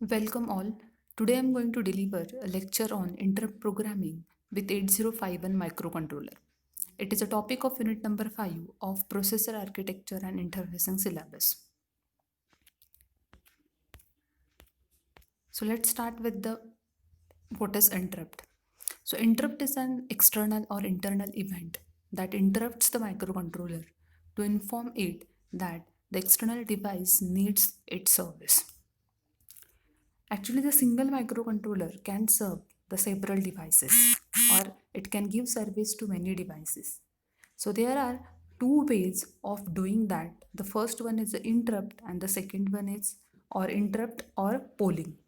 Welcome all. Today I am going to deliver a lecture on interrupt programming with 8051 microcontroller. It is a topic of unit number 5 of processor architecture and interfacing syllabus. So let's start with the what is interrupt. So interrupt is an external or internal event that interrupts the microcontroller to inform it that the external device needs its service. Actually, the single microcontroller can serve the several devices or it can give service to many devices. So there are two ways of doing that. The first one is the interrupt and the second one is or interrupt or polling.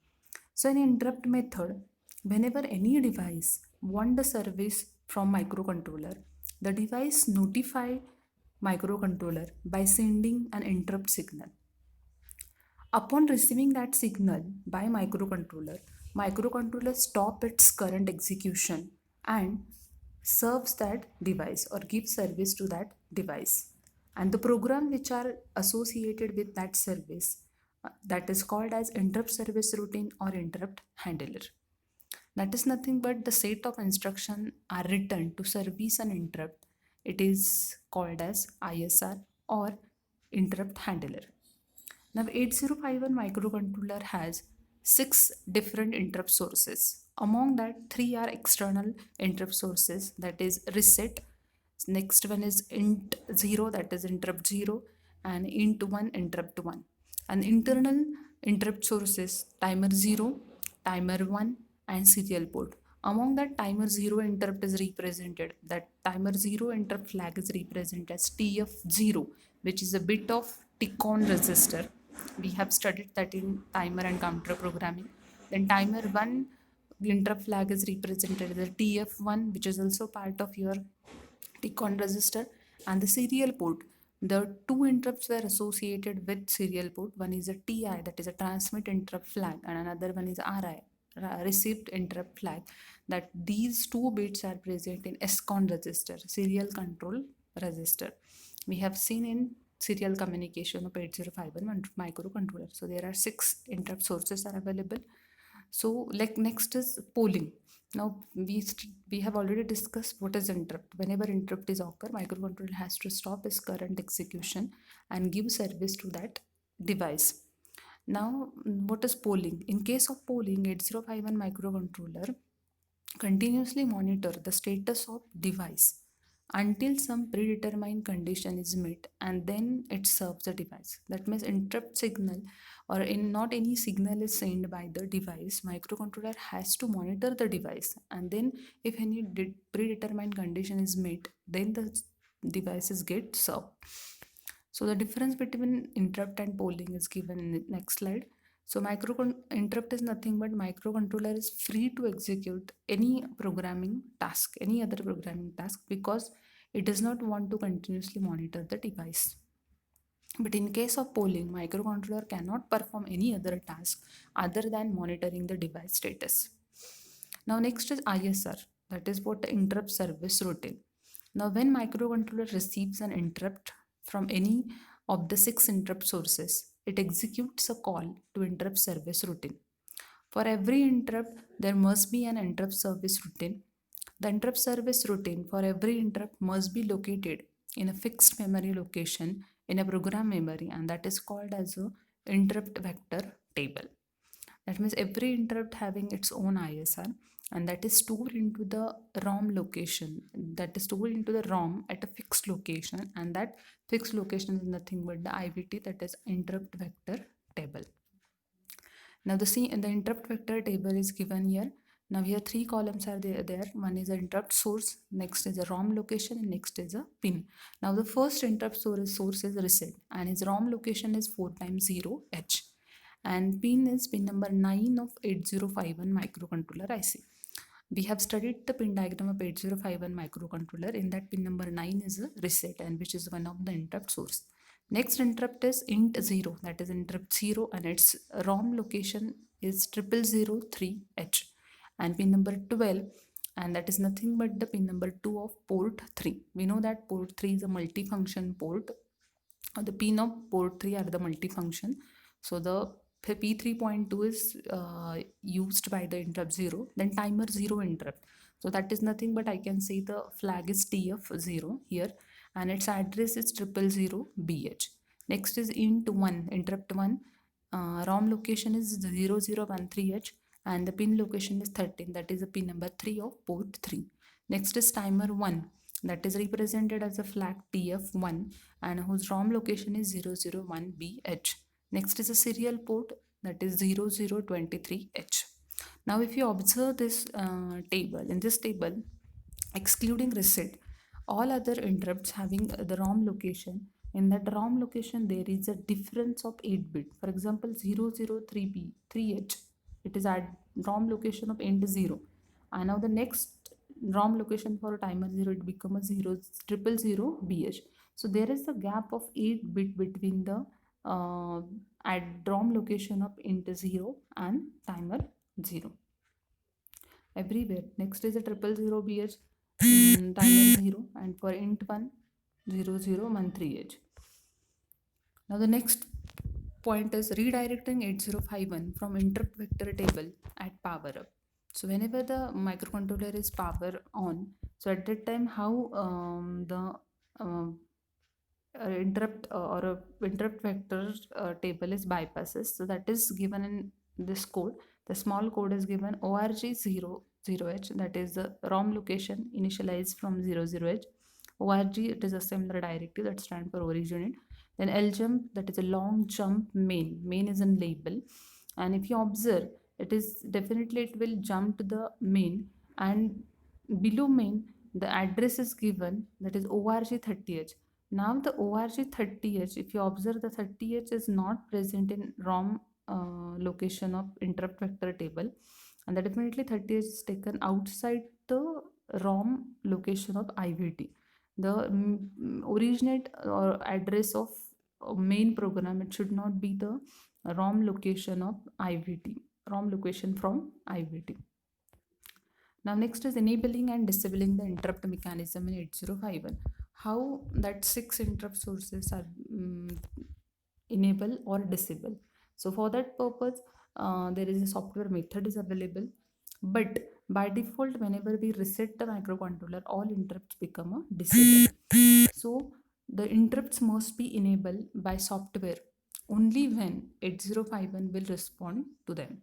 So in interrupt method, whenever any device want the service from microcontroller, the device notify microcontroller by sending an interrupt signal. Upon receiving that signal by microcontroller stop its current execution and serves that device or gives service to that device. And the program which are associated with that service that is called as interrupt service routine or interrupt handler. That is nothing but the set of instruction are written to service an interrupt. It is called as ISR or interrupt handler. Now 8051 microcontroller has 6 different interrupt sources. Among that, 3 are external interrupt sources, that is reset. Next one is int 0, that is interrupt 0, and int 1 interrupt 1. And internal interrupt sources timer 0, timer 1 and serial port. Among that, timer 0 interrupt is represented, that timer 0 interrupt flag is represented as TF0, which is a bit of tick-on resistor. We have studied that in timer and counter programming. Then timer 1 interrupt flag is represented as a TF1, which is also part of your tick-on resistor. And the serial port, the two interrupts were associated with serial port. One is a TI, that is a transmit interrupt flag, and another one is RI, received interrupt flag. That these two bits are present in SCON register, serial control register. We have seen in serial communication of 8051 microcontroller. So there are 6 interrupt sources are available. So like next is polling. Now we have already discussed what is interrupt. Whenever interrupt is occur, microcontroller has to stop its current execution and give service to that device. Now what is polling? In case of polling, 8051 microcontroller continuously monitor the status of device until some predetermined condition is met, and then it serves the device. That means interrupt signal or in not any signal is sent by the device, microcontroller has to monitor the device, and then if any predetermined condition is met, then the devices get served. So the difference between interrupt and polling is given in the next slide. So interrupt is nothing but microcontroller is free to execute any programming task, any other programming task, because it does not want to continuously monitor the device. But in case of polling, microcontroller cannot perform any other task other than monitoring the device status. Now next is ISR, that is what the interrupt service routine. Now when microcontroller receives an interrupt from any of the 6 interrupt sources, it executes a call to interrupt service routine. For every interrupt, there must be an interrupt service routine. The interrupt service routine for every interrupt must be located in a fixed memory location in a program memory, and that is called as a interrupt vector table. That means every interrupt having its own ISR, and that is stored into the ROM location, that is stored into the ROM at a fixed location, and that fixed location is nothing but the IVT, that is interrupt vector table. Now the interrupt vector table is given here. Now here 3 columns are there. One is the interrupt source, next is a ROM location, and next is a pin. Now the first interrupt source is reset, and its ROM location is 4 times 0H, and pin is pin number 9 of 8051 microcontroller IC. We have studied the pin diagram of 8051 microcontroller. In that, pin number 9 is a reset, and which is one of the interrupt source. Next interrupt is int 0, that is interrupt 0, and its ROM location is 0003H, and pin number 12, and that is nothing but the pin number 2 of port 3. We know that port 3 is a multifunction port. The pin of port 3 are the multifunction. So the P3.2 is used by the interrupt 0, then timer 0 interrupt. So that is nothing but I can say the flag is TF0 here, and its address is 000BH. Next is int 1, interrupt 1. ROM location is 0013H, and the pin location is 13, that is the pin number 3 of port 3. Next is timer 1, that is represented as a flag TF1 and whose ROM location is 001BH. Next is a serial port, that is 0023H. Now if you observe this table, in this table, excluding reset, all other interrupts having the ROM location, in that ROM location there is a difference of 8 bit. For example, 003B 3H, it is at ROM location of int 0, and now the next ROM location for timer 0, it becomes 000BH. So there is a gap of 8 bit between the at ROM location of int 0 and timer 0 everywhere. Next is a 000BH, timer 0, and for int 1 0013H. Now the next point is redirecting 8051 from interrupt vector table at power up. So whenever the microcontroller is power on, so at that time how the interrupt or a interrupt vector table is bypasses. So that is given in this code. The small code is given org00H, that is the ROM location initialized from 00H. Org, it is a similar directive that stands for origin. Then ljump, that is a long jump main. Main is in label, and if you observe, it is definitely it will jump to the main, and below main the address is given, that is org30H. Now the org30H, if you observe, the 30H is not present in ROM location of interrupt vector table, and that definitely 30H is taken outside the ROM location of IVT. The originate or address of main program, it should not be the ROM location of IVT, ROM location from IVT. Now next is enabling and disabling the interrupt mechanism in 8051. How that 6 interrupt sources are enable or disable. So for that purpose, there is a software method is available, but by default whenever we reset the microcontroller, all interrupts become a disable. So the interrupts must be enabled by software only when 8051 will respond to them.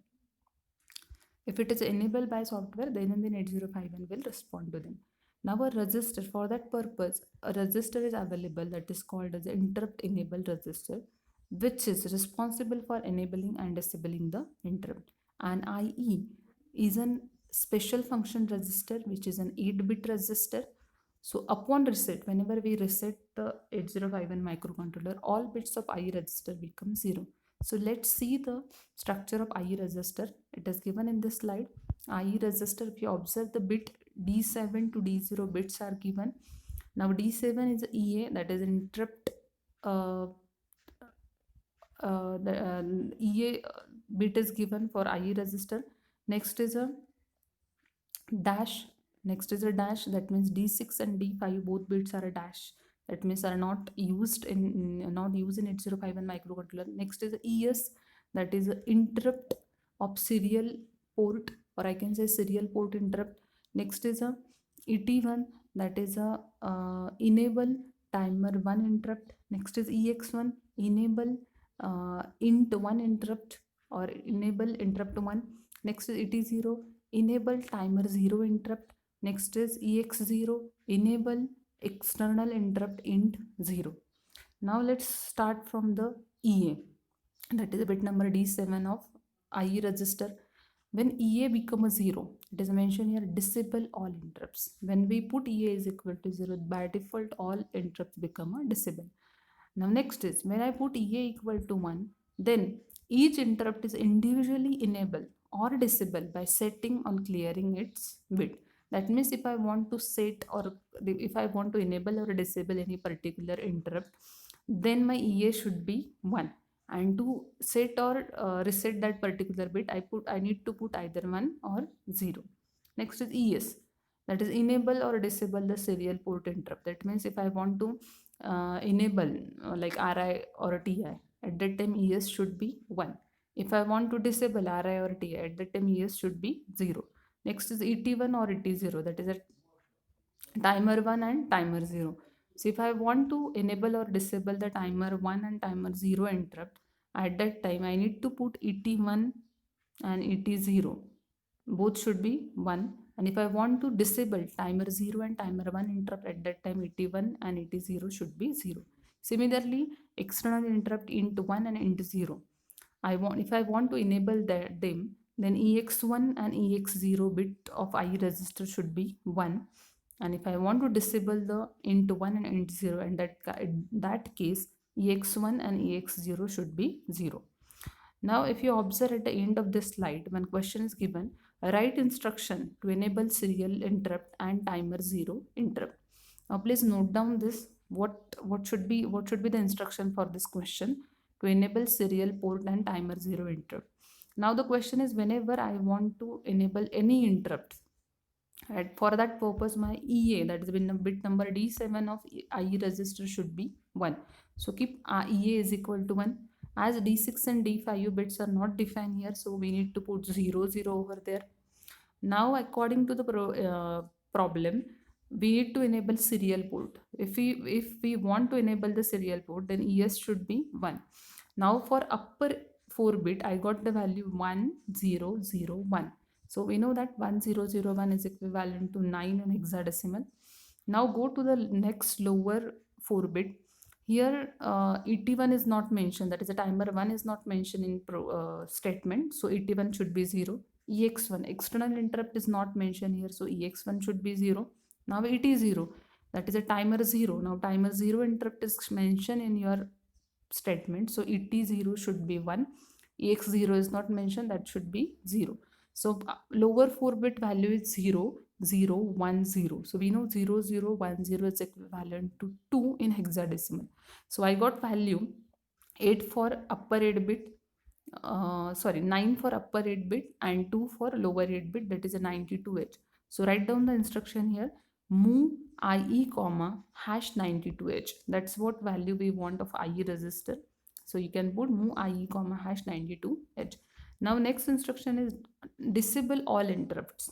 If it is enabled by software, then 8051 will respond to them. Now a register, for that purpose, a register is available that is called as interrupt enable register, which is responsible for enabling and disabling the interrupt. And IE is a special function register, which is an 8-bit register. So upon reset, whenever we reset the 8051 microcontroller, all bits of IE register become 0. So let's see the structure of IE register. It is given in this slide. IE register, if you observe, the bit D7 to D0 bits are given. Now D7 is EA, that is interrupt. The EA bit is given for IE register. Next is a dash. Next is a dash, that means D6 and D5 both bits are a dash, that means are not used in 8051 microcontroller. Next is ES, that is interrupt of serial port, or I can say serial port interrupt. Next is a ET1, that is a enable timer 1 interrupt. Next is EX1, enable int 1 interrupt or enable interrupt 1. Next is ET0, enable timer 0 interrupt. Next is EX0, enable external interrupt int 0. Now let's start from the EA, that is a bit number D7 of IE register. When EA becomes 0, it is mentioned here disable all interrupts. When we put EA is equal to 0, by default all interrupts become a disable. Now next is when I put EA equal to 1, then each interrupt is individually enabled or disable by setting on clearing its bit. That means if I want to set or if I want to enable or disable any particular interrupt, then my EA should be 1. And to set or reset that particular bit, I need to put either 1 or 0. Next is ES, that is enable or disable the serial port interrupt. That means if I want to enable like RI or TI, at that time ES should be 1. If I want to disable RI or TI, at that time ES should be 0. Next is ET1 or ET0, that is a timer 1 and timer 0. So if I want to enable or disable the timer 1 and timer 0 interrupt, at that time I need to put ET1 and ET0. Both should be 1. And if I want to disable timer 0 and timer 1 interrupt, at that time ET1 and ET0 should be 0. Similarly, external interrupt int 1 and int 0. If I want to enable them, then EX1 and EX0 bit of IE register should be 1. And if I want to disable the int 1 and int 0, and that case EX1 and EX0 should be 0. Now if you observe at the end of this slide, when question is given, write instruction to enable serial interrupt and timer 0 interrupt. Now please note down this, what should be the instruction for this question to enable serial port and timer 0 interrupt. Now the question is, whenever I want to enable any interrupt, right, for that purpose my EA, that is bit number D7 of IE register should be 1. So keep EA is equal to 1. As D6 and D5 bits are not defined here, so we need to put 0 0 over there. Now according to the problem, we need to enable serial port. If we want to enable the serial port, then ES should be 1. Now for upper 4 bit, I got the value 1001. So we know that 1001 is equivalent to 9 in hexadecimal. Now go to the next lower 4 bit. Here ET1 is not mentioned, that is a timer 1 is not mentioned in statement, so ET1 should be 0. EX1, external interrupt, is not mentioned here, so EX1 should be 0. Now ET0, that is a timer 0. Now timer 0 interrupt is mentioned in your statement, so ET0 should be 1. EX0 is not mentioned, that should be 0. So lower 4 bit value is 0 0 1 0. So we know 0 0 1 0 is equivalent to 2 in hexadecimal. So I got value 8 for upper 8 bit, 9 for upper 8 bit and 2 for lower 8 bit, that is a 92H. So write down the instruction here, move IE comma hash 92H. That's what value we want of IE register. So you can put move IE comma hash 92H. Now next instruction is disable all interrupts.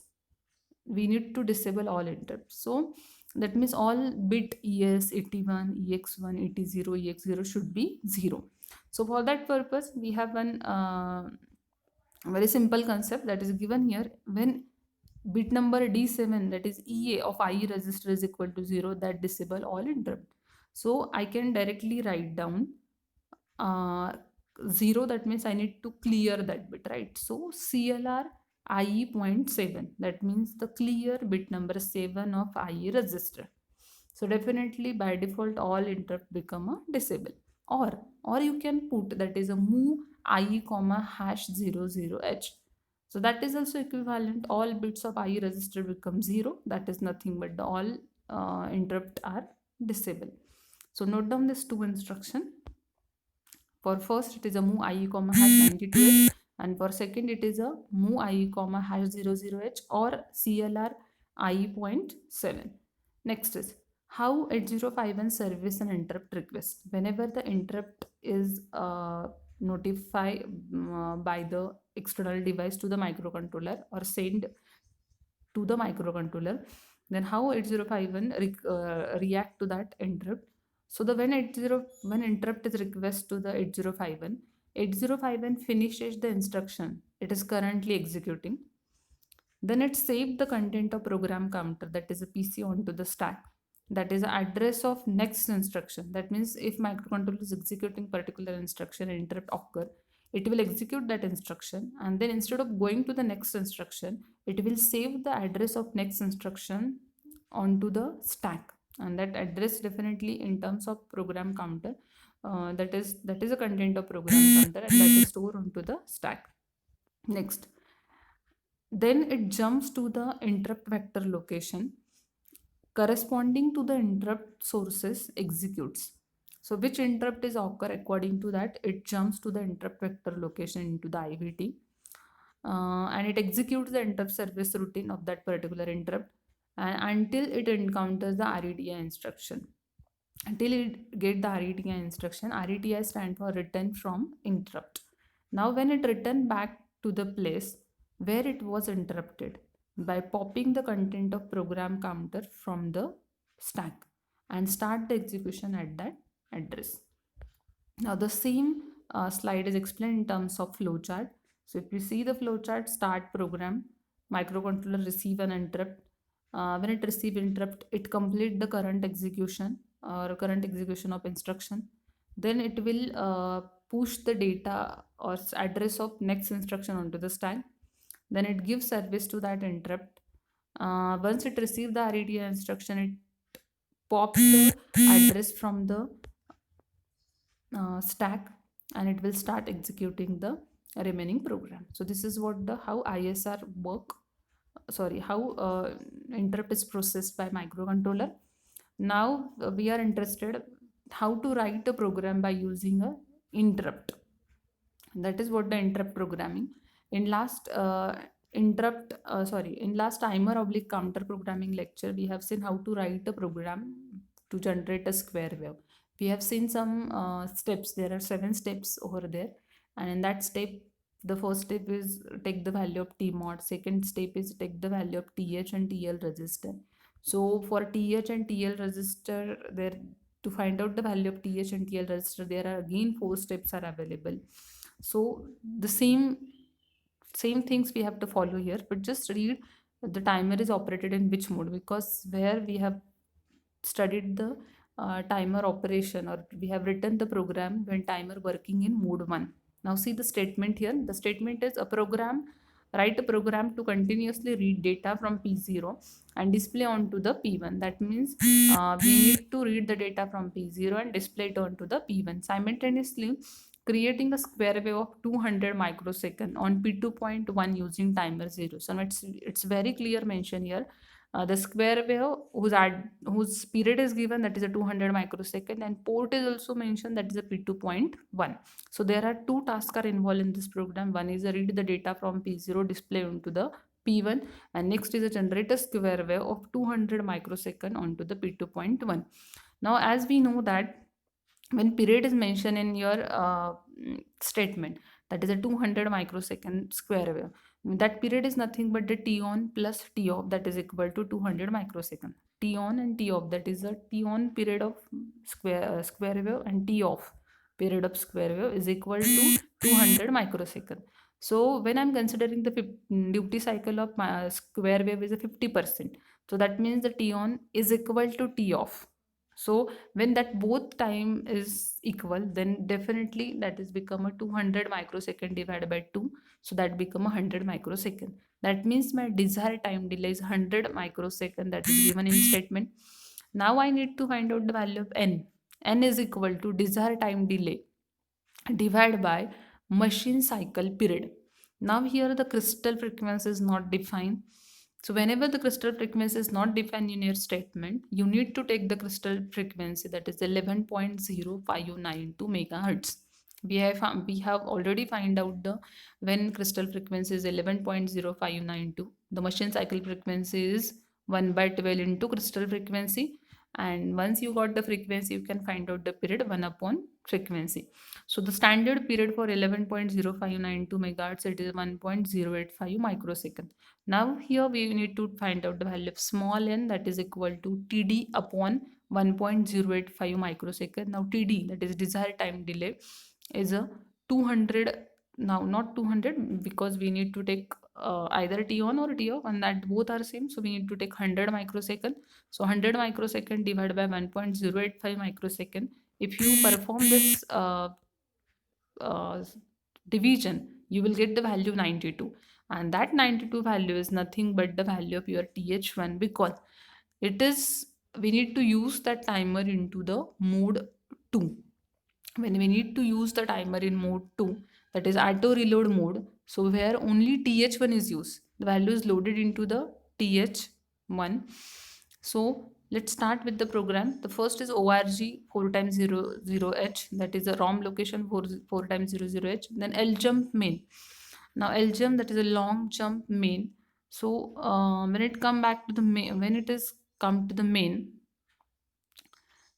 We need to disable all interrupts. So that means all bit ES, ET1, EX1, ET0, EX0 should be 0. So for that purpose, we have one very simple concept that is given here. When bit number D7, that is EA of IE register, is equal to 0, that disable all interrupt. So I can directly write down 0, that means I need to clear that bit, right? So CLR IE 0.7, that means the clear bit number 7 of IE register. So definitely by default all interrupt become a disable. Or you can put, that is a move IE comma hash 00H. So that is also equivalent. All bits of IE register become 0. That is nothing but the all interrupt are disable. So note down this two instruction. For first it is a move IE comma hash 92H, and for second it is a move IE comma hash 00H or CLR IE 0.7. Next is how 8051 service an interrupt request. Whenever the interrupt is notified by the external device to the microcontroller or send to the microcontroller, then how 8051 react to that interrupt. So the when interrupt is request to the 8051, 8051 finishes the instruction it is currently executing. Then it saved the content of program counter, that is a PC, onto the stack. That is the address of next instruction. That means if microcontroller is executing particular instruction and interrupt occur, it will execute that instruction, and then instead of going to the next instruction, it will save the address of next instruction onto the stack. And that address definitely in terms of program counter, that is a content of program counter, and that is stored onto the stack. Next, then it jumps to the interrupt vector location corresponding to the interrupt sources executes. So which interrupt is occur, according to that it jumps to the interrupt vector location into the IVT, and it executes the interrupt service routine of that particular interrupt, and until it encounters the RETI instruction. Until it get the RETI instruction, RETI stand for return from interrupt. Now when it returned back to the place where it was interrupted by popping the content of program counter from the stack and start the execution at that address. Now the same slide is explained in terms of flowchart. So if you see the flowchart, start program, microcontroller receive an interrupt. When it receive interrupt, it complete the current execution or current execution of instruction. Then it will push the data or address of next instruction onto the stack. Then it gives service to that interrupt. Once it receives the RETA instruction, it pops the address from the stack and it will start executing the remaining program. So this is what the how ISR work, sorry, how interrupt is processed by microcontroller. Now we are interested how to write a program by using a interrupt. That is what the interrupt programming. In last in last timer oblique counter programming lecture, we have seen how to write a program to generate a square wave. We have seen some steps. There are 7 steps over there, and in that step, the first step is take the value of T mod. Second step is take the value of TH and TL register. So for TH and TL register, there to find out the value of TH and TL register, there are again 4 steps are available. So the same things we have to follow here, but just read the timer is operated in which mode, because where we have studied the timer operation, or we have written the program when timer working in mode 1. Now see the statement here. The statement is write a program to continuously read data from P0 and display onto the P1. That means we need to read the data from P0 and display it onto the P1 simultaneously, creating a square wave of 200 microsecond on P2.1 using timer 0. So it's very clear mention here. The square wave whose period is given, that is a 200 microsecond, and port is also mentioned, that is a P2.1. So there are 2 tasks are involved in this program. One is a read the data from P0 display onto the P1, and next is a generate a square wave of 200 microsecond onto the P2.1. Now as we know that when period is mentioned in your statement, that is a 200 microsecond square wave, that period is nothing but the T on plus T off, that is equal to 200 microsecond. T on and T off, that is a T on period of square wave, and T off period of square wave is equal to 200 microsecond. So when I'm considering the duty cycle of my square wave is a 50%, so that means the T on is equal to T off. So when that both time is equal, then definitely that is become a 200 microsecond divided by 2, so that become a 100 microsecond. That means my desired time delay is 100 microsecond, that is given in statement. Now I need to find out the value of n. N is equal to desired time delay divided by machine cycle period. Now here the crystal frequency is not defined. So whenever the crystal frequency is not defined in your statement, you need to take the crystal frequency, that is 11.0592 megahertz. We have already find out the when crystal frequency is 11.0592. The machine cycle frequency is 1 by 12 into crystal frequency, and once you got the frequency, you can find out the period 1 upon frequency. So the standard period for 11.0592 megahertz, it is 1.085 microsecond. Now here we need to find out the value of small n, that is equal to Td upon 1.085 microsecond. Now Td, that is desired time delay, is a 200. Now not 200, because we need to take either T on or T off, and that both are same, so we need to take 100 microsecond. So 100 microsecond divided by 1.085 microsecond. If you perform this uh, division, you will get the value 92, and that 92 value is nothing but the value of your TH1, because it is, we need to use that timer into the mode 2. When we need to use the timer in mode 2, that is auto reload mode, so where only TH1 is used, the value is loaded into the TH1. So let's start with the program. The first is ORG 4 times 00H, that is a ROM location 4 times 00H. Then LJump main. Now LJump, that is a long jump main. So when it come back to the main, when it is come to the main,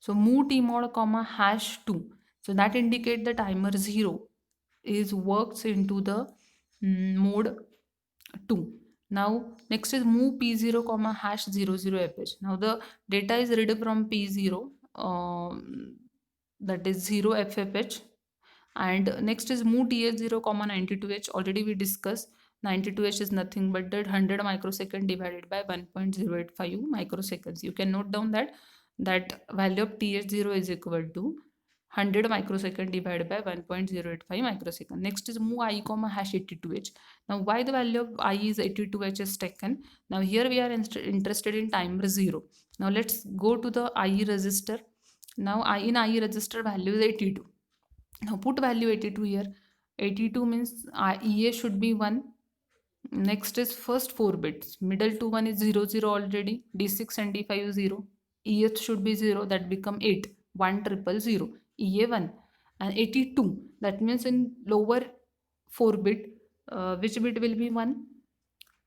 so move tmod comma #2. So that indicate the timer 0. is works into the mode 2. Now next is move p0 comma hash 00fh. Now the data is read from p0, that is 0ffh, and next is move th0 comma 92h. Already we discussed 92h is nothing but that 100 microsecond divided by 1.085 microseconds. You can note down that value of th0 is equal to 100 microsecond divided by 1.085 microsecond. Next is move I comma hash 82h. Now why the value of I is 82h is taken? Now here we are interested in timer 0. Now let's go to the IE register. Now in IE register value is 82. Now put value 82 here. 82 means EA should be 1. Next is first 4 bits. Middle to 1 is 0 0 already. D6 and D5 is 0. EH should be 0. That become 8. 1 triple 0. EA 1. And 82. That means in lower 4 bit, which bit will be 1?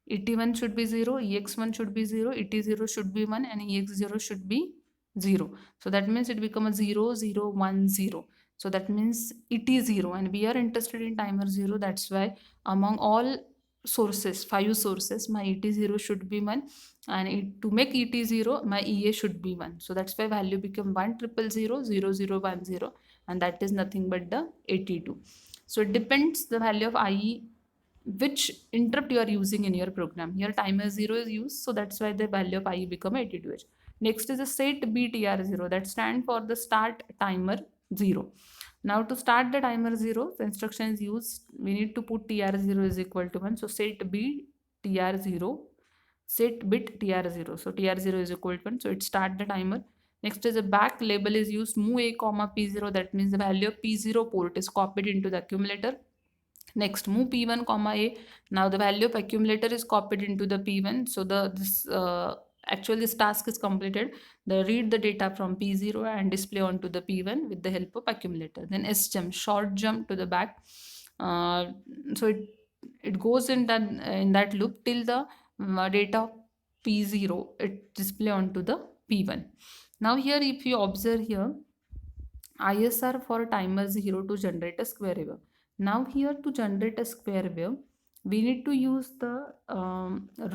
ET1 should be 0. EX1 should be 0. ET0 should be 1. And EX0 should be 0. So that means it becomes a 0 0 1 0. So that means it is 0, and we are interested in timer 0. That's why among all sources, 5 sources, my ET0 should be 1, and to make ET0 my EA should be 1. So that's why value become 1 triple 0 0 0 1 0, and that is nothing but the 82. So it depends the value of IE which interrupt you are using in your program. Here timer 0 is used, so that's why the value of IE become 82h. Next is the set BTR0, that stand for the start timer 0. Now to start the timer 0, the instruction is used. We need to put TR0 is equal to 1. So set B TR0, set bit TR0. So TR0 is equal to 1. So it start the timer. Next is a back label is used, move A comma P0. That means the value of P0 port is copied into the accumulator. Next move P1 comma A. Now the value of accumulator is copied into the P1. So actually this task is completed. Read the data from P0 and display onto the P1 with the help of accumulator. Then S jump, short jump to the back. So it goes in that loop till the data P0 it display onto the P1. Now here if you observe here, ISR for timer 0 to generate a square wave. Now here to generate a square wave, we need to use the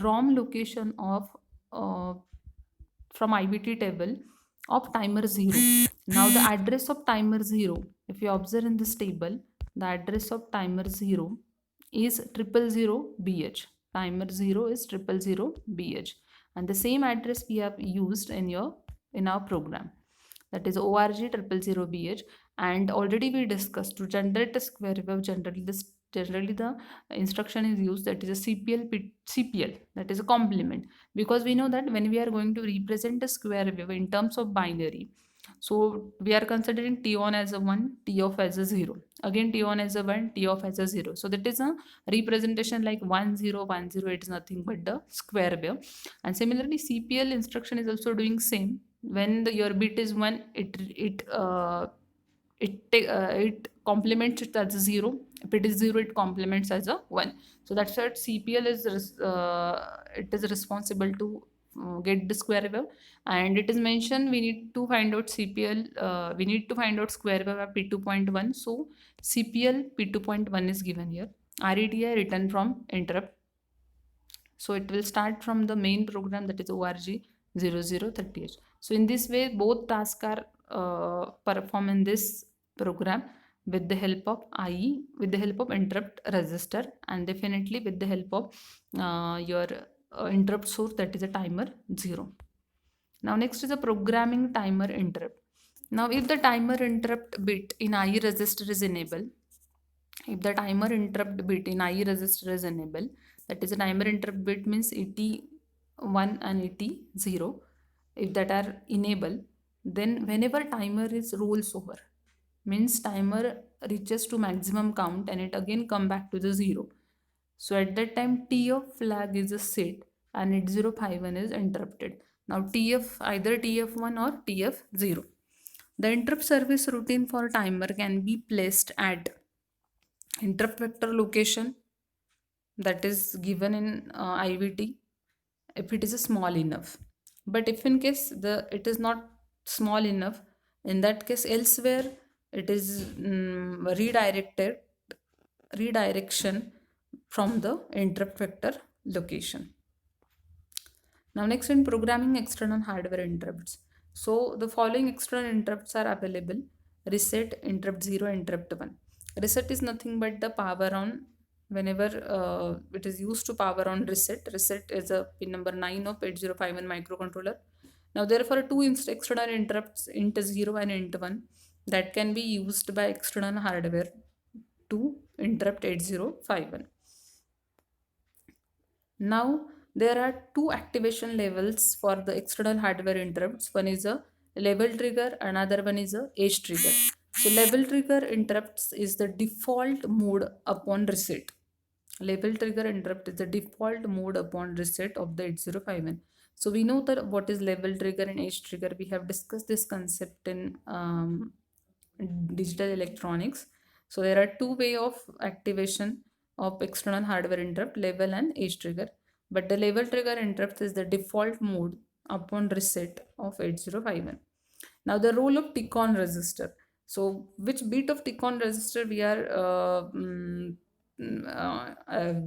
ROM location of from IBT table of timer 0. Now the address of timer 0, if you observe in this table, the address of timer 0 is 000 BH. Timer 0 is 000 BH, and the same address we have used in our program, that is org 000 BH. And already we discussed to generate a square wave, generally the instruction is used, that is a CPL, that is a complement, because we know that when we are going to represent a square wave in terms of binary, so we are considering T on as a 1, T off as a 0, again T on as a 1, T off as a 0. So that is a representation like 1 0 1 0. It is nothing but the square wave. And similarly CPL instruction is also doing same. When your bit is 1, it complements it as a 0. If it is 0, it complements as a 1. So that's why CPL is responsible to get the square wave. And it is mentioned we need to find out CPL, we need to find out square wave of P2.1. So CPL P2.1 is given here. RETI written from interrupt. So it will start from the main program, that is org 0030h. So in this way both tasks are performed in this program with the help of IE, with the help of interrupt register, and definitely with the help of your interrupt source, that is a timer 0. Now next is a programming timer interrupt. Now if the timer interrupt bit in IE register is enabled, if the timer interrupt bit in IE register is enabled, that is a timer interrupt bit means ET1 and ET0, if that are enabled, then whenever timer is rolls over, means timer reaches to maximum count and it again come back to the 0. So at that time TF flag is a set and 8051 is interrupted. Now either TF1 or TF0. The interrupt service routine for timer can be placed at interrupt vector location, that is given in IVT, if it is small enough. But if in case it is not small enough, in that case elsewhere it is redirected redirection from the interrupt vector location. Now next, in programming external hardware interrupts. So the following external interrupts are available: reset, interrupt 0, interrupt 1. Reset is nothing but the power on whenever it is used to power on reset. Reset is a pin number 9 of 8051 microcontroller. Now therefore two external interrupts, int 0 and int 1, that can be used by external hardware to interrupt 8051. Now there are two activation levels for the external hardware interrupts. One is a level trigger, another one is a edge trigger. So level trigger interrupts is the default mode upon reset. Level trigger interrupt is the default mode upon reset of the 8051. So we know that what is level trigger and edge trigger. We have discussed this concept in digital electronics. So there are two way of activation of external hardware interrupt, level and edge trigger. But the level trigger interrupt is the default mode upon reset of 8051. Now the role of Tick-on resistor. So which bit of Tick-on resistor we are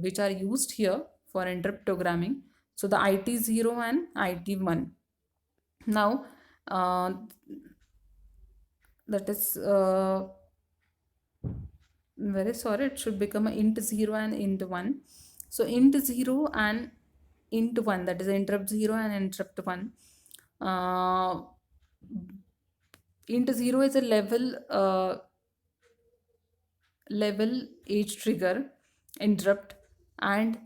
which are used here for interrupt programming. So the IT0 and IT1. Now that is very sorry, it should become a int 0 and int 1. So int 0 and int 1, that is interrupt 0 and interrupt 1. Int 0 is a level edge trigger interrupt, and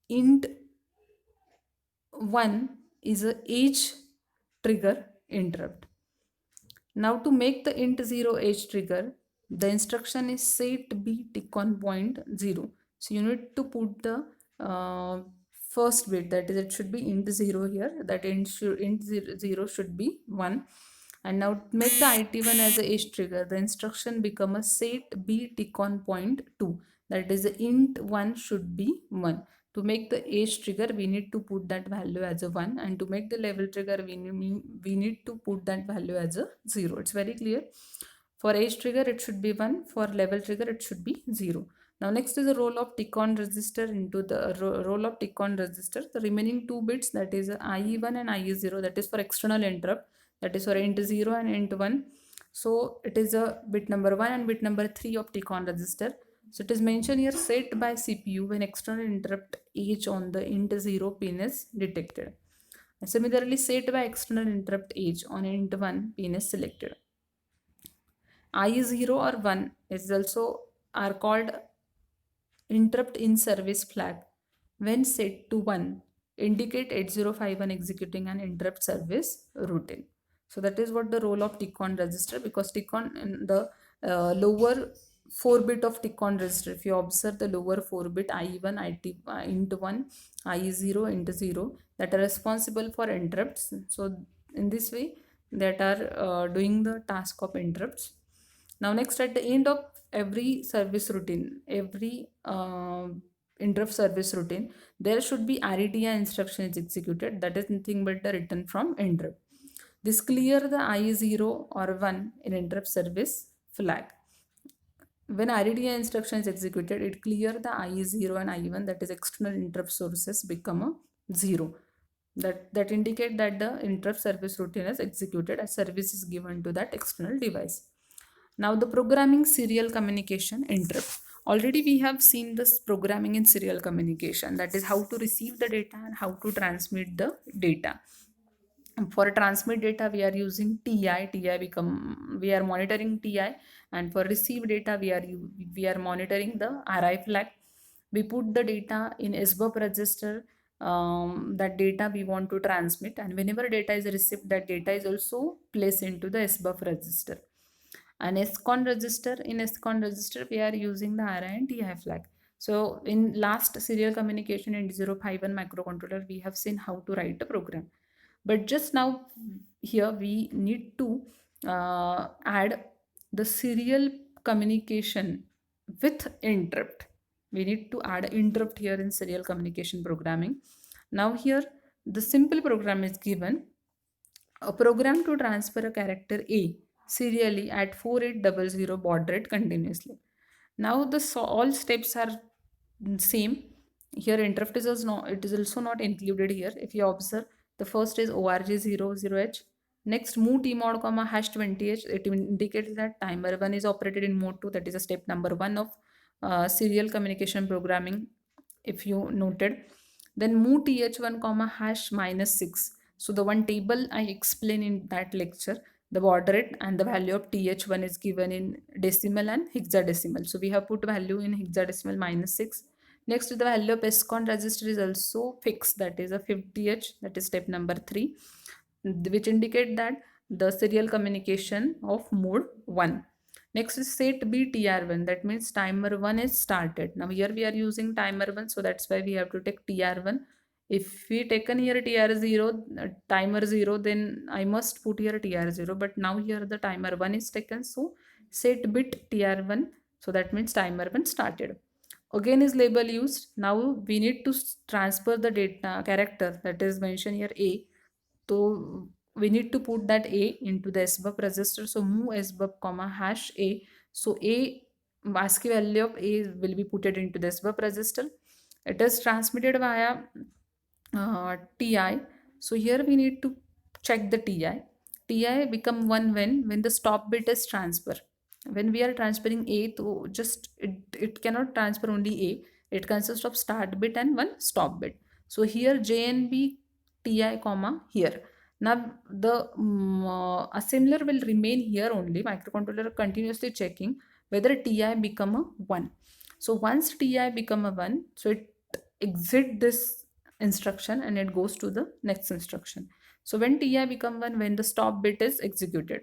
int 1 is a edge trigger interrupt. Now to make the int 0 edge trigger, the instruction is set b tick-on point 0. So you need to put the first bit, that is it should be int 0 here, that int 0 should be 1. And now to make the IT1 as a edge trigger, the instruction become a set b tick-on point 2, that is the int 1 should be 1. To make the edge trigger, we need to put that value as a 1, and to make the level trigger, we need to put that value as a 0. It's very clear. For edge trigger, it should be 1. For level trigger, it should be 0. Now next is the role of Tick-on resistor into the role of Tick-on resistor. The remaining two bits, that is IE1 and IE0, that is for external interrupt, that is for int 0 and int 1. So it is a bit number 1 and bit number 3 of Tick-on resistor. So it is mentioned here, set by CPU when external interrupt edge on the int 0 pin is detected. And similarly, set by external interrupt edge on int 1 pin is selected. IE0 or 1 is also are called interrupt in service flag. When set to 1, indicate 8051 executing an interrupt service routine. So that is what the role of Tick-on resistor, because Tick-on in the lower 4 bit of Tick-on resistor, if you observe the lower 4 bit IE1, IT int 1, IE0, int 0, that are responsible for interrupts. So in this way, that are doing the task of interrupts. Now next, at the end of every service routine, every interrupt service routine, there should be RETI instruction is executed, that is nothing but the return from interrupt. This clear the IE0 or 1 in interrupt service flag. When RETI instruction is executed, it clear the IE0 and IE1, that is external interrupt sources, become a 0. That indicate that the interrupt service routine is executed as service is given to that external device. Now the programming serial communication interrupt. Already we have seen this programming in serial communication, that is how to receive the data and how to transmit the data. For transmit data, we are using TI. We are monitoring TI, and for receive data, we are monitoring the RI flag. We put the data in SBUF register, that data we want to transmit, and whenever data is received, that data is also placed into the SBUF register. And SCON register, in SCON register, we are using the RI and TI flag. So in last serial communication in 8051 microcontroller, we have seen how to write a program. But just now here we need to add the serial communication with interrupt. We need to add interrupt here in serial communication programming. Now here the simple program is given, a program to transfer a character A serially at 4800 baud rate continuously. Now all steps are same. Here interrupt is also not, it is also not included here. If you observe, the first is org00h. Next, move tmod comma hash 20h. It indicates that timer 1 is operated in mode 2. That is a step number 1 of serial communication programming, if you noted. Then move th1 comma hash -6. So the one table I explained in that lecture, the baud rate and the value of th1 is given in decimal and hexadecimal. So we have put value in hexadecimal -6. Next, the value of SCON register is also fixed, that is a 50h, that is step number 3, which indicate that the serial communication of mode 1. Next is set B TR1, that means timer 1 is started. Now here we are using timer 1, so that's why we have to take TR1. If we taken here TR0, timer 0, then I must put here TR0, but now here the timer 1 is taken, so set bit TR1, so that means timer 1 started. Again is label used. Now we need to transfer the data character that is mentioned here A. So we need to put that A into the SBUF register. So move SBUF comma hash A. So ASCII value of A will be put it into the SBUF register. It is transmitted via TI. So here we need to check the TI. TI become 1 when the stop bit is transfer. When we are transferring A to just it cannot transfer only A. It consists of start bit and one stop bit. So here JNB TI comma here. Now the assembler will remain here only. Microcontroller continuously checking whether TI become a 1. So once TI become a 1, so it exit this instruction and it goes to the next instruction. So when TI become 1, when the stop bit is executed,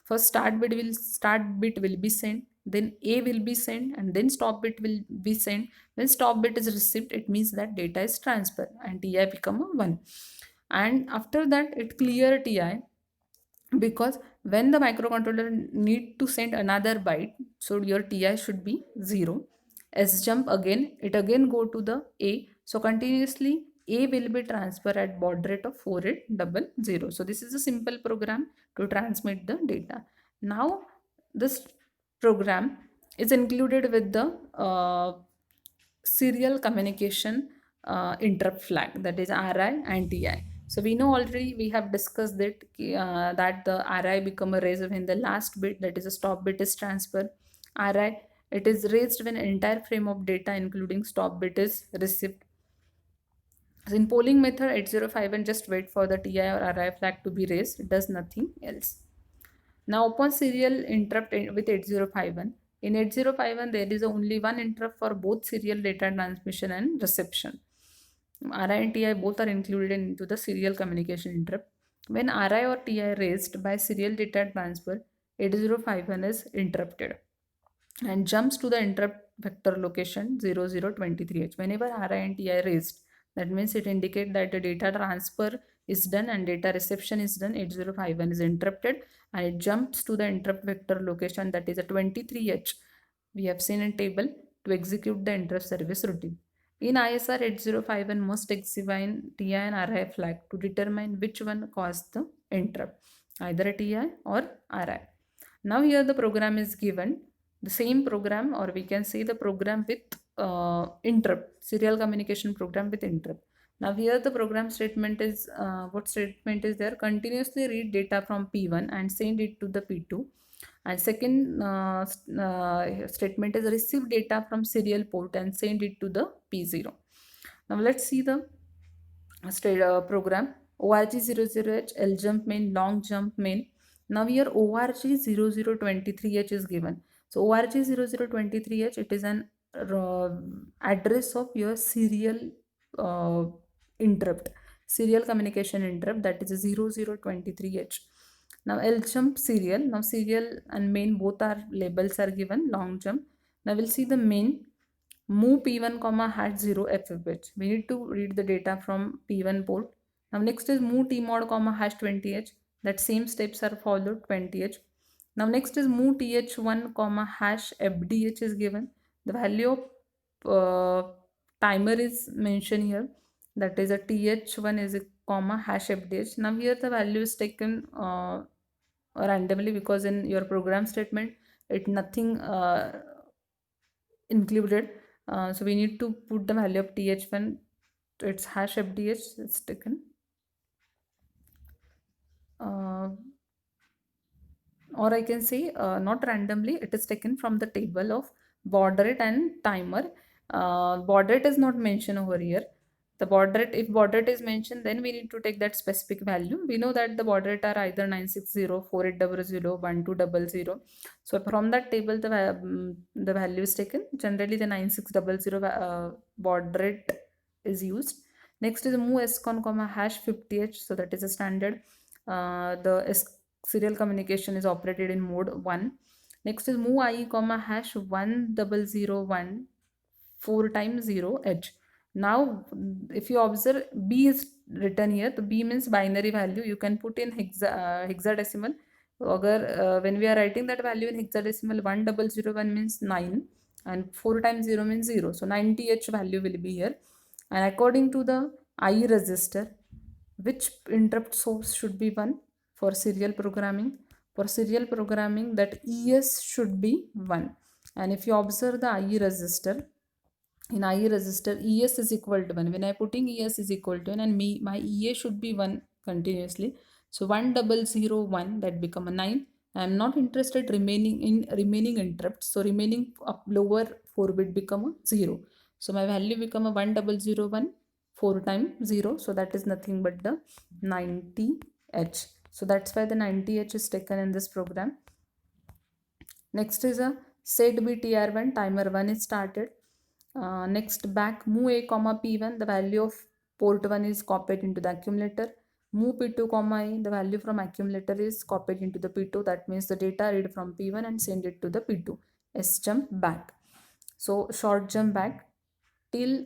first start bit will be sent, then A will be sent, and then stop bit will be sent. When stop bit is received, it means that data is transferred and TI become a 1. And after that it clear TI, because when the microcontroller need to send another byte, so your TI should be 0. SJump again, it again go to the A. So continuously A will be transferred at baud rate of 4800. So this is a simple program to transmit the data. Now this program is included with the serial communication interrupt flag, that is RI and TI. So we know already, we have discussed that the RI become a raised when the last bit, that is a stop bit, is transferred. RI, it is raised when entire frame of data including stop bit is received. So in polling method 8051 just wait for the TI or RI flag to be raised, it does nothing else. Now upon serial interrupt with 8051, in 8051 there is only one interrupt for both serial data transmission and reception. RI and TI both are included into the serial communication interrupt. When RI or TI raised by serial data transfer, 8051 is interrupted and jumps to the interrupt vector location 0023h. Whenever RI and TI raised, that means it indicates that the data transfer is done and data reception is done. 8051 is interrupted and it jumps to the interrupt vector location, that is a 23h. We have seen in table to execute the interrupt service routine. In ISR 8051 must examine TI and RI flag to determine which one caused the interrupt, either a TI or RI. Now here the program is given, the same program, or we can say the program with interrupt, serial communication program with interrupt. Now here the program statement is, what statement is there? Continuously read data from P1 and send it to the P2. And second statement is receive data from serial port and send it to the P0. Now let's see the program. ORG00H, LJump main, long jump main. Now here ORG0023H is given. So ORG0023H, it is an address of your serial interrupt, serial communication interrupt, that is 0023H. Now LJump serial, now serial and main both are labels are given, long jump. Now we'll see the main. Move P1 comma hash 0 FFH. We need to read the data from P1 port. Now next is move tmod comma hash 20h. That same steps are followed, 20h. Now next is move th1 comma hash fdh is given. The value of timer is mentioned here. That is a th1 is a comma hash fdh. Now here the value is taken randomly, because in your program statement it nothing included. So we need to put the value of th when it's hash fdh is taken. Uh, or I can say not randomly, it is taken from the table of baud rate and timer. Baud rate is not mentioned over here. The baud rate, if baud rate is mentioned, then we need to take that specific value. We know that the baud rate are either 960, 4800, 1200. So from that table, the value is taken. Generally, the 9600 baud rate is used. Next is move scon comma hash 50h. So that is a standard. The serial communication is operated in mode 1. Next is move I comma hash 1001 4 times 0 h. Now if you observe, b is written here. The b means binary value. You can put in hexadecimal. When we are writing that value in hexadecimal, 1001 means 9 and 4 times 0 means 0. So 90h value will be here. And according to the I register, which interrupt source should be 1 for serial programming? For serial programming, that ES should be 1. And if you observe the IE register, in IE register, ES is equal to 1. When I putting ES is equal to 1 and my EA should be 1 continuously. So 1001, that become a 9. I am not interested remaining in remaining interrupts. So remaining up lower 4 bit become a 0. So my value become a 1001 4 times 0. So that is nothing but the 90H. So that's why the 90H is taken in this program. Next is a set BTR1, timer 1 is started. Next back move a comma p1, the value of port 1 is copied into the accumulator. Move p2 comma a, the value from accumulator is copied into the p2. That means the data read from p1 and send it to the p2. S jump back. So short jump back till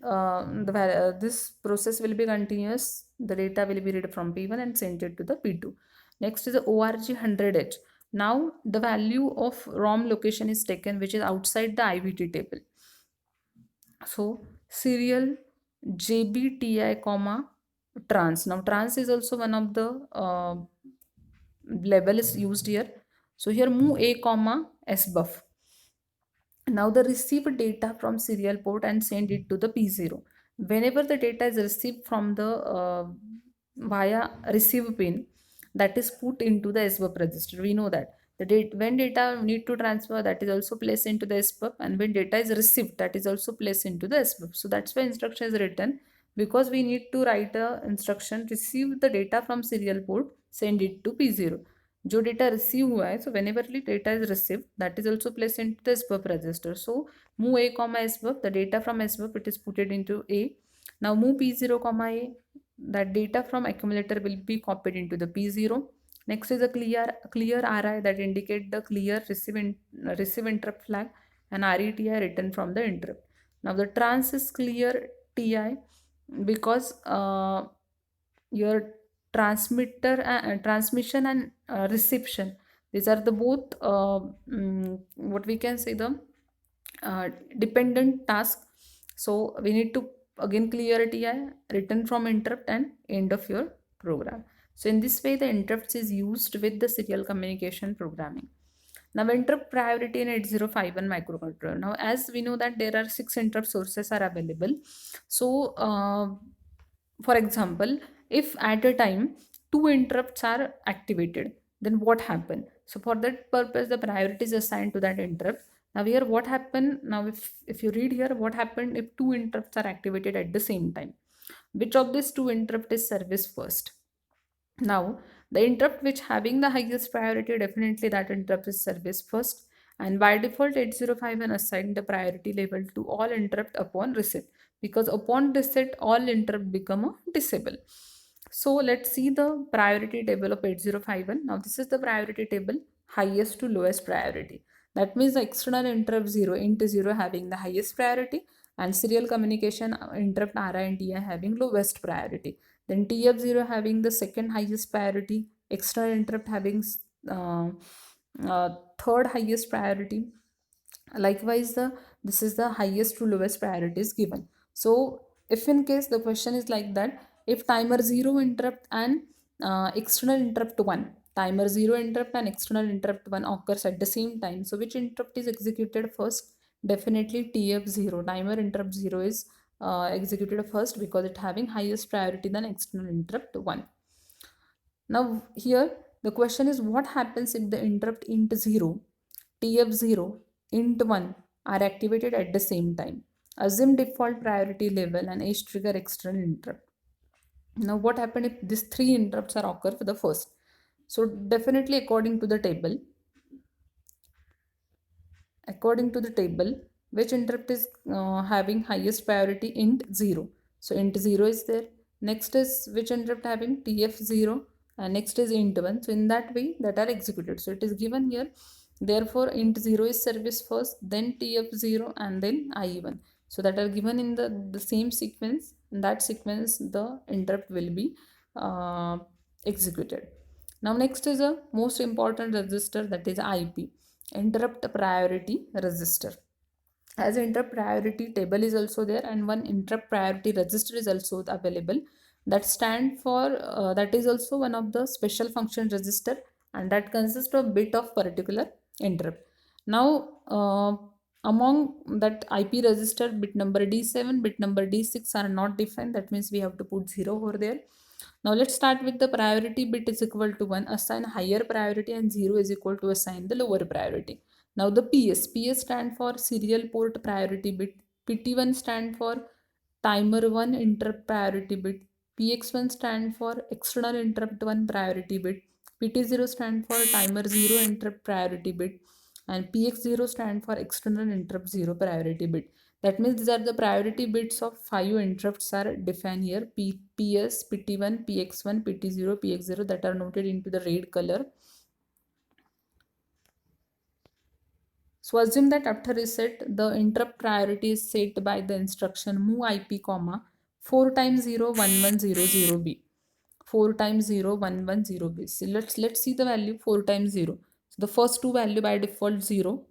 this process will be continuous. The data will be read from p1 and sent it to the p2. Next is the org 100h. Now the value of ROM location is taken, which is outside the IVT table. So serial JBTI comma trans. Now trans is also one of the label is used here. So here move a comma sbuff. Now the receive data from serial port and send it to the P0. Whenever the data is received from the via receive pin, that is put into the SBUF register. We know that when data need to transfer, that is also placed into the SBUF, and when data is received, that is also placed into the SBUF. So that's why instruction is written, because we need to write a instruction receive the data from serial port, send it to P0. जो data receive हुआ है, so whenever data is received, that is also placed into the SBUF register. So move a comma SBUF, the data from SBUF, it is put it into A. Now move P0 comma A, that data from accumulator will be copied into the P0. Next is a clear RI, that indicate the clear receive interrupt flag, and RETI written from the interrupt. Now the trans is clear TI, because your transmission and reception, these are the both what we can say the dependent task. So we need to again clear TI, written from interrupt, and end of your program. So in this way the interrupts is used with the serial communication programming. Now interrupt priority in 8051 microcontroller. Now as we know that there are 6 interrupt sources are available. So for example, if at a time 2 interrupts are activated, then what happened? So for that purpose, the priority is assigned to that interrupt. Now here what happened? Now if you read here, what happened if 2 interrupts are activated at the same time? Which of these 2 interrupt is service first? Now the interrupt which having the highest priority, definitely that interrupt is service first. And by default 8051 assigned the priority level to all interrupt upon reset, because upon reset all interrupt become a disable. So let's see the priority table of 8051. Now this is the priority table, highest to lowest priority. That means the external interrupt 0 int 0 having the highest priority, and serial communication interrupt RI and TI having lowest priority. Then TF0 having the second highest priority, external interrupt having uh, third highest priority. Likewise, this is the highest to lowest priority is given. So if in case the question is like that, if timer 0 interrupt and external interrupt 1, timer 0 interrupt and external interrupt 1 occurs at the same time, so which interrupt is executed first? Definitely TF0, timer interrupt 0 is executed first because it having highest priority than external interrupt 1. Now here the question is, what happens if the interrupt int 0, TF0, int 1 are activated at the same time? Assume default priority level and edge trigger external interrupt. Now what happened if these three interrupts are occur for the first? So definitely according to the table, which interrupt is having highest priority? Int 0. So int 0 is there. Next is which interrupt having? TF0, and next is int 1. So in that way that are executed. So it is given here. Therefore int 0 is service first, then TF0, and then IE1. So that are given in the same sequence. In that sequence the interrupt will be executed. Now next is a most important register, that is IP, interrupt priority register. As interrupt priority table is also there, and one interrupt priority register is also available, that stand for that is also one of the special function register, and that consists of bit of particular interrupt. Now among that IP register, bit number D7, bit number D6 are not defined, that means we have to put 0 over there. Now let's start with the priority bit is equal to 1, assign higher priority, and 0 is equal to assign the lower priority. Now the PS stand for serial port priority bit, PT1 stand for timer 1 interrupt priority bit, PX1 stand for external interrupt 1 priority bit, PT0 stand for timer 0 interrupt priority bit, and PX0 stand for external interrupt 0 priority bit. That means these are the priority bits of 5 interrupts are defined here: PS, PT1, PX1, PT0, PX0, that are noted into the red color. So assume that after reset, the interrupt priority is set by the instruction move IP, 4 times 0 1100B. 4 times 0 110B. So let's see the value 4 times 0. So the first two value by default 0,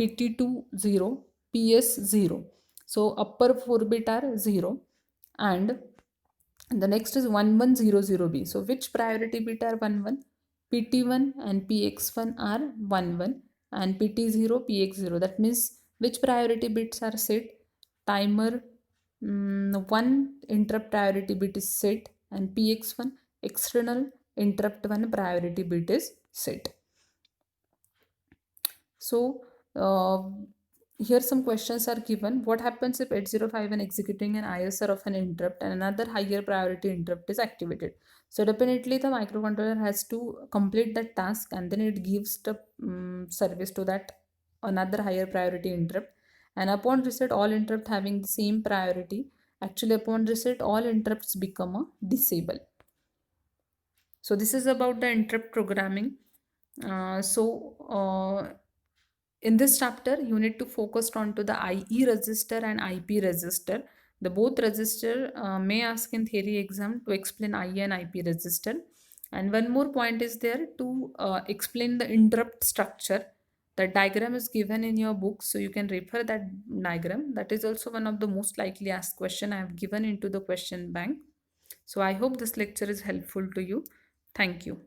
PT2 0, PS 0. So upper 4 bit are 0, and the next is 1100B. So which priority bit are 11? PT1 and PX1 are 11, and PT0, PX0. That means which priority bits are set? Timer 1 interrupt priority bit is set, and PX1 external interrupt 1 priority bit is set. So here some questions are given. What happens if 8051 executing an ISR of an interrupt and another higher priority interrupt is activated? So definitely the microcontroller has to complete that task, and then it gives the service to that another higher priority interrupt. And upon reset, all interrupt having the same priority, actually upon reset all interrupts become a disable. So this is about the interrupt programming. In this chapter, you need to focus on to the IE register and IP register. The both register may ask in theory exam to explain IE and IP register. And one more point is there to explain the interrupt structure. The diagram is given in your book, so you can refer that diagram. That is also one of the most likely asked question I have given into the question bank. So I hope this lecture is helpful to you. Thank you.